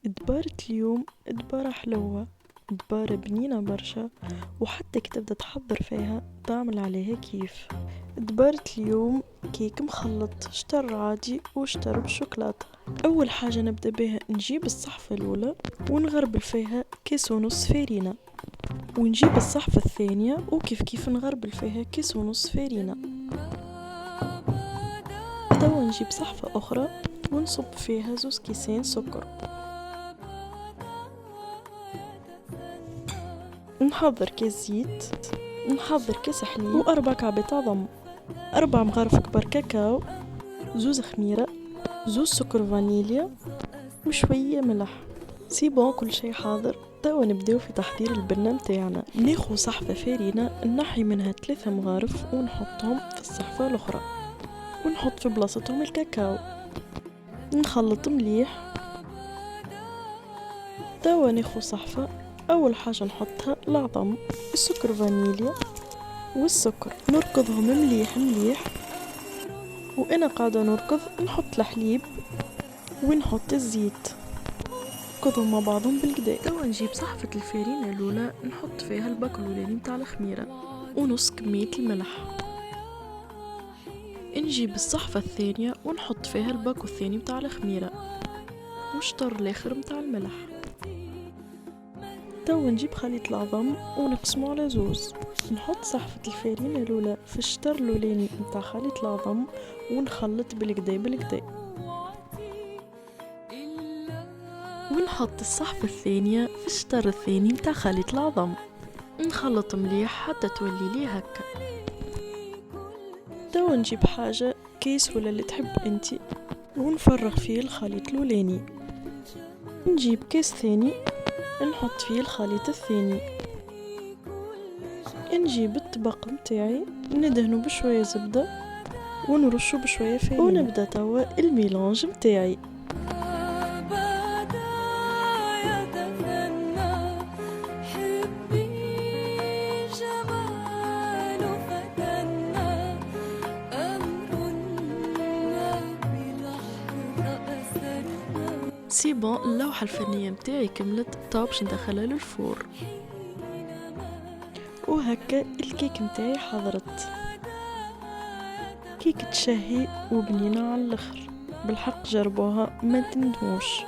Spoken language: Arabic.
دبارة اليوم دبارة حلوة، دبارة بنينة برشا، وحتى كي تبدا تحضر فيها تعمل عليها كيف. دبارة اليوم كيك مخلط، شتر عادي وشتر بالشوكولاتة. اول حاجة نبدا بها نجيب الصحفة الاولى ونغربل فيها كيس ونص فارينة، ونجيب الصحفة الثانية وكيف كيف نغربل فيها كيس ونص فارينة. توا نجيب صحفة اخرى ونصب فيها 2 كيسين سكر. نحضر كيس زيت، نحضر كيس حليب و4 كعبات عظم، 4 مغارف كبار كاكاو، 2 خميرة، 2 سكر فانيليا وشوية ملح. سي بون كل شي حاضر. توا نبداو في تحضير البنة متاعنا. ناخو صحفة فارينة نحي منها 3 مغارف ونحطهم في الصحفة الاخرى، ونحط في بلاصتهم الكاكاو، نخلط مليح. توا ناخو صحفة، اول حاجة نحطها العظم، السكر فانيليا والسكر، نركضهم مليح مليح. وانا قاعدة نركض نحط الحليب ونحط الزيت، نركضهم مع بعضهم بالكدا. توا نجيب صحفة الفارينة الاولى نحط فيها الباكو الاولاني متاع الخميرة ونص كمية الملح. نجيب الصحفة الثانية ونحط فيها الباكو الثاني متاع الخميرة وشطر الاخر متاع الملح. توا نجيب خليط العظم ونقسمه على 2، نحط صحفة الفارينة الاولى في الشطر الاولاني متاع خليط العظم ونخلط بالكدا بالكدا، ونحط الصحفة الثانية في الشطر الثاني متاع خليط العظم، نخلط مليح حتى تولي لي هكا. توا نجيب حاجة كيس ولا اللي تحب انتي ونفرغ فيه الخليط الاولاني. نجيب كيس ثاني نحط فيه الخليط الثاني. نجيب الطبق متاعي ندهنه بشوية زبدة ونرشه بشوية فارينة، ونبدا توا الميلانج متاعي. سي بون، اللوحة الفنية متاعي كملت. طاب باش ندخلها للفور، وهكا الكيك متاعي حضرت. كيك تشهي وبنينة على الاخر، بالحق جربوها ما تندموش.